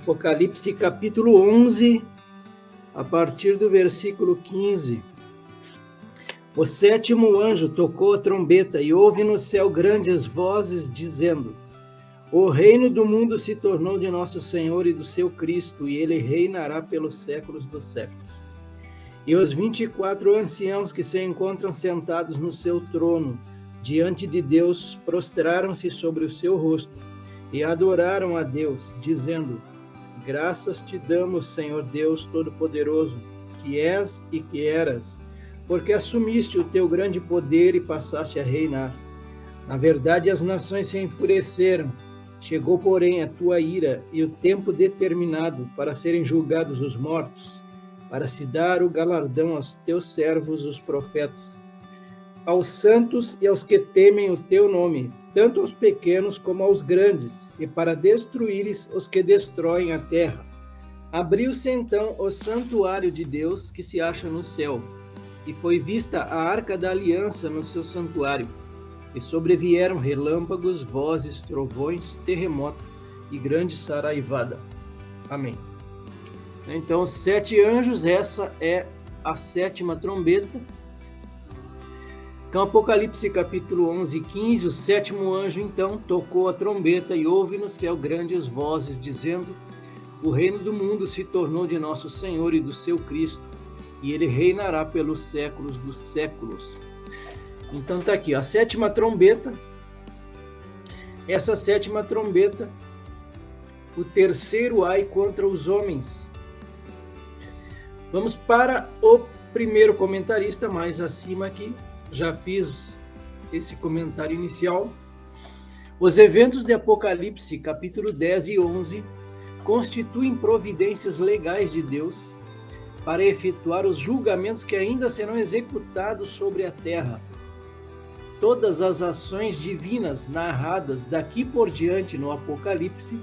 Apocalipse capítulo 11, a partir do versículo 15. O sétimo anjo tocou a trombeta e houve no céu grandes vozes dizendo: O reino do mundo se tornou de nosso Senhor e do seu Cristo, e ele reinará pelos séculos dos séculos. E os 24 anciãos que se encontram sentados no seu trono, diante de Deus, prostraram-se sobre o seu rosto e adoraram a Deus, dizendo: Graças te damos, Senhor Deus Todo-Poderoso, que és e que eras, porque assumiste o teu grande poder e passaste a reinar. Na verdade, as nações se enfureceram. Chegou, porém, a tua ira e o tempo determinado para serem julgados os mortos, para se dar o galardão aos teus servos, os profetas, aos santos e aos que temem o teu nome, tanto aos pequenos como aos grandes, e para destruíres os que destroem a terra. Abriu-se então o santuário de Deus que se acha no céu, e foi vista a arca da aliança no seu santuário, e sobrevieram relâmpagos, vozes, trovões, terremoto e grande saraivada. Amém. Então, 7 anjos, essa é a 7ª trombeta. Então, Apocalipse capítulo 11 e 15, o 7º anjo, então, tocou a trombeta e houve no céu grandes vozes, dizendo: O reino do mundo se tornou de nosso Senhor e do seu Cristo, e ele reinará pelos séculos dos séculos. Então, está aqui, a 7ª trombeta. Essa 7ª trombeta, o terceiro ai contra os homens. Vamos para o primeiro comentarista, mais acima aqui. Já fiz esse comentário inicial. Os eventos de Apocalipse, capítulo 10 e 11, constituem providências legais de Deus para efetuar os julgamentos que ainda serão executados sobre a terra. Todas as ações divinas narradas daqui por diante no Apocalipse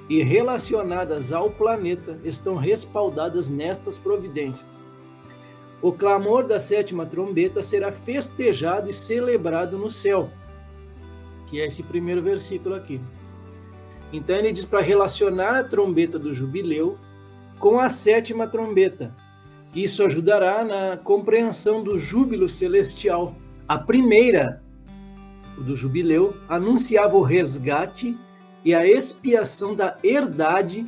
e relacionadas ao planeta estão respaldadas nestas providências. O clamor da 7ª trombeta será festejado e celebrado no céu, que é esse primeiro versículo aqui. Então ele diz para relacionar a trombeta do jubileu com a 7ª trombeta. Isso ajudará na compreensão do júbilo celestial. A primeira, o do jubileu, anunciava o resgate e a expiação da herdade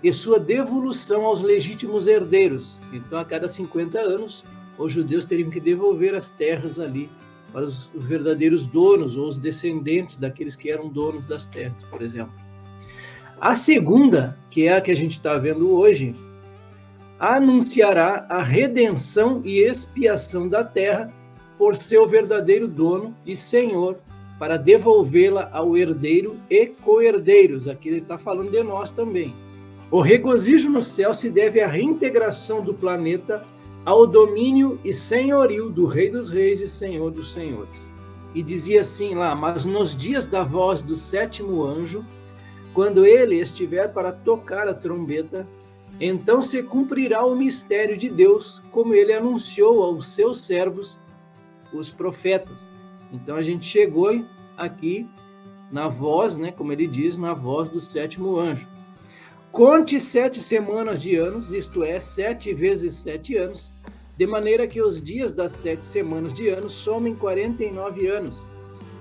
e sua devolução aos legítimos herdeiros. Então, a cada 50 anos, os judeus teriam que devolver as terras ali para os verdadeiros donos, ou os descendentes daqueles que eram donos das terras, por exemplo. A segunda, que é a que a gente está vendo hoje, anunciará a redenção e expiação da terra por seu verdadeiro dono e senhor, para devolvê-la ao herdeiro e co-herdeiros. Aqui ele está falando de nós também. O regozijo no céu se deve à reintegração do planeta ao domínio e senhorio do Rei dos Reis e Senhor dos Senhores. E dizia assim lá: mas nos dias da voz do 7º anjo, quando ele estiver para tocar a trombeta, então se cumprirá o mistério de Deus, como ele anunciou aos seus servos, os profetas. Então a gente chegou aqui na voz, né, como ele diz, na voz do 7º anjo. Conte 7 semanas de anos, isto é, 7 vezes 7 anos, de maneira que os dias das 7 semanas de anos somem 49 anos.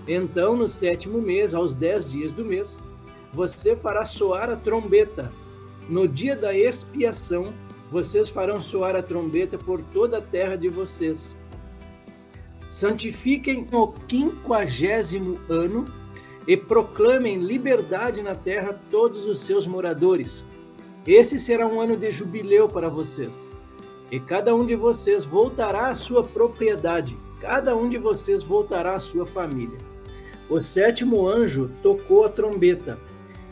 Então, no 7º mês, aos 10 dias do mês, você fará soar a trombeta. No dia da expiação, vocês farão soar a trombeta por toda a terra de vocês. Santifiquem o 50º ano e proclamem liberdade na terra a todos os seus moradores. Esse será um ano de jubileu para vocês. E cada um de vocês voltará à sua propriedade, cada um de vocês voltará à sua família. O 7º anjo tocou a trombeta.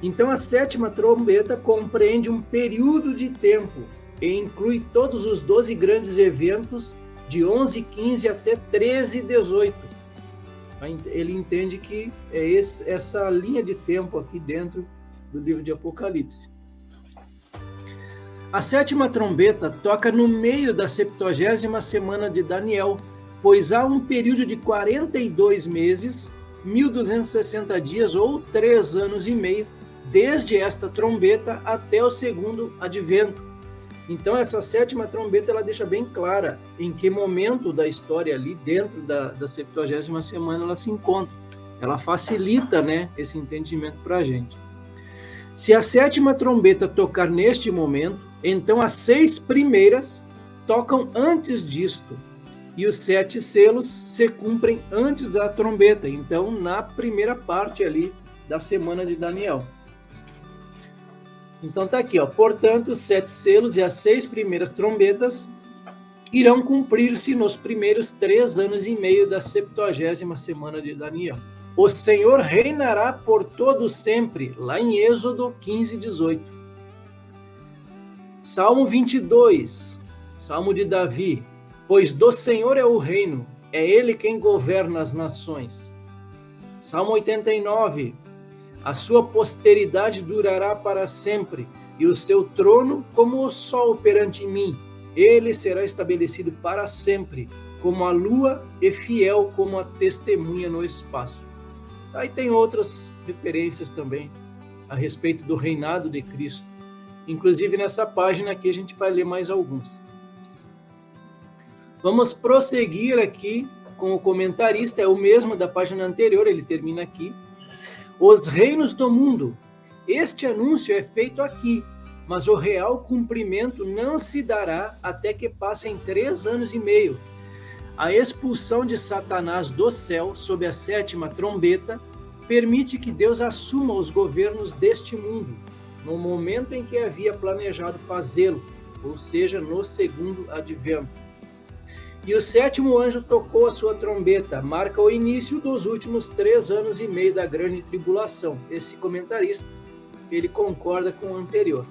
Então a 7ª trombeta compreende um período de tempo e inclui todos os 12 grandes eventos de 11:15 até 13:18. Ele entende que é essa linha de tempo aqui dentro do livro de Apocalipse. A 7ª trombeta toca no meio da 70ª semana de Daniel, pois há um período de 42 meses, 1260 dias ou 3 anos e meio desde esta trombeta até o segundo advento. Então, essa sétima trombeta, ela deixa bem clara em que momento da história ali, dentro da 70ª semana, ela se encontra. Ela facilita, né, esse entendimento para a gente. Se a sétima trombeta tocar neste momento, então as 6 primeiras tocam antes disto, e os 7 selos se cumprem antes da trombeta, então na primeira parte ali da semana de Daniel. Então tá aqui, ó. Portanto, os 7 selos e as 6 primeiras trombetas irão cumprir-se nos primeiros 3 anos e meio da 70ª semana de Daniel. O Senhor reinará por todo sempre, lá em Êxodo 15, 18. Salmo 22, Salmo de Davi. Pois do Senhor é o reino, é Ele quem governa as nações. Salmo 89. A sua posteridade durará para sempre, e o seu trono como o sol perante mim. Ele será estabelecido para sempre, como a lua e fiel como a testemunha no espaço. Aí tem outras referências também a respeito do reinado de Cristo. Inclusive nessa página aqui a gente vai ler mais alguns. Vamos prosseguir aqui com o comentarista, é o mesmo da página anterior, ele termina aqui. Os reinos do mundo. Este anúncio é feito aqui, mas o real cumprimento não se dará até que passem 3 anos e meio. A expulsão de Satanás do céu sob a 7ª trombeta permite que Deus assuma os governos deste mundo, no momento em que havia planejado fazê-lo, ou seja, no segundo advento. E o 7º anjo tocou a sua trombeta, marca o início dos últimos 3 anos e meio da grande tribulação. Esse comentarista, ele concorda com o anterior.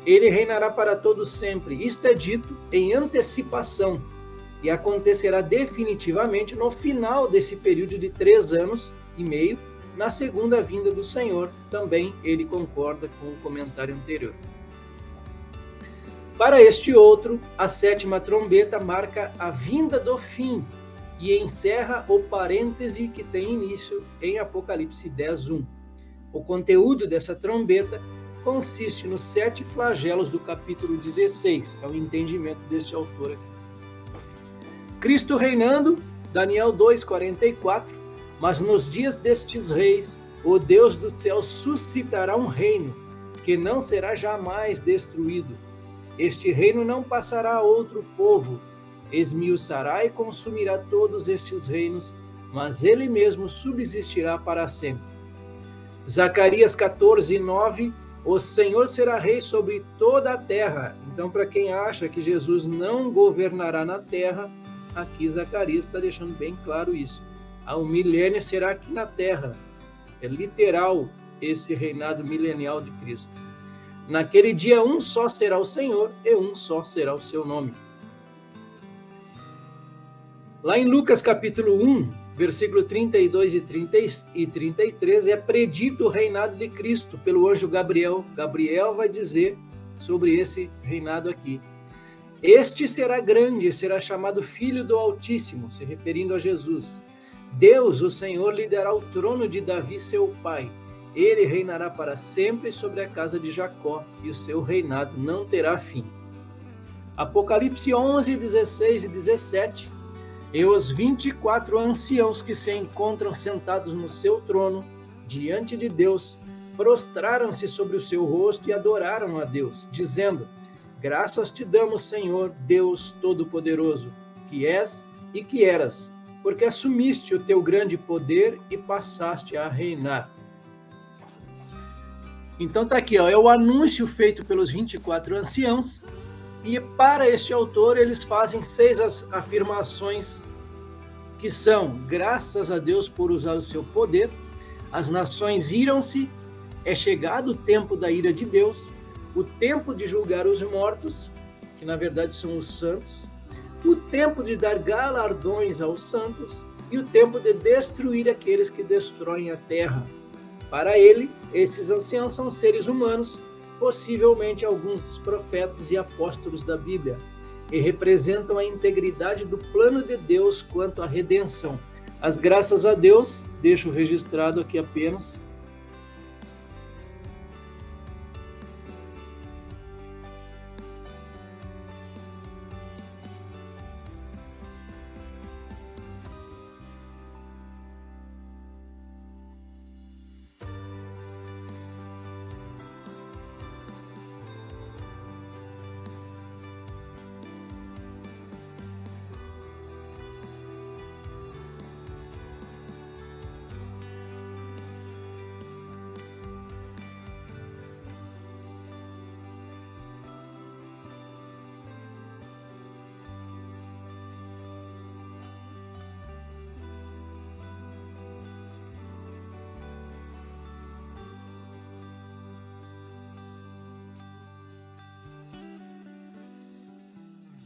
Ele reinará para todo sempre. Isto é dito em antecipação e acontecerá definitivamente no final desse período de 3 anos e meio, na segunda vinda do Senhor. Também ele concorda com o comentário anterior. Para este outro, a 7ª trombeta marca a vinda do fim e encerra o parêntese que tem início em Apocalipse 10:1. O conteúdo dessa trombeta consiste nos 7 flagelos do capítulo 16, é o entendimento deste autor aqui. Cristo reinando, Daniel 2:44, mas nos dias destes reis, o Deus do céu suscitará um reino que não será jamais destruído. Este reino não passará a outro povo, esmiuçará e consumirá todos estes reinos, mas ele mesmo subsistirá para sempre. Zacarias 14:9, o Senhor será rei sobre toda a terra. Então, para quem acha que Jesus não governará na terra, aqui Zacarias está deixando bem claro isso. O milênio será aqui na terra. É literal esse reinado milenial de Cristo. Naquele dia, um só será o Senhor e um só será o seu nome. Lá em Lucas capítulo 1, versículo 32 e 33, é predito o reinado de Cristo pelo anjo Gabriel. Gabriel vai dizer sobre esse reinado aqui. Este será grande, será chamado Filho do Altíssimo, se referindo a Jesus. Deus, o Senhor, lhe dará o trono de Davi, seu pai. Ele reinará para sempre sobre a casa de Jacó, e o seu reinado não terá fim. Apocalipse 11, 16 e 17. E os 24 anciãos que se encontram sentados no seu trono, diante de Deus, prostraram-se sobre o seu rosto e adoraram a Deus, dizendo: Graças te damos, Senhor, Deus Todo-Poderoso, que és e que eras, porque assumiste o teu grande poder e passaste a reinar. Então tá aqui, ó, é o anúncio feito pelos 24 anciãos, e para este autor eles fazem 6 afirmações que são: graças a Deus por usar o seu poder, as nações iram-se, é chegado o tempo da ira de Deus, o tempo de julgar os mortos, que na verdade são os santos, o tempo de dar galardões aos santos e o tempo de destruir aqueles que destroem a terra. Para ele, esses anciãos são seres humanos, possivelmente alguns dos profetas e apóstolos da Bíblia, e representam a integridade do plano de Deus quanto à redenção. As graças a Deus, deixo registrado aqui apenas,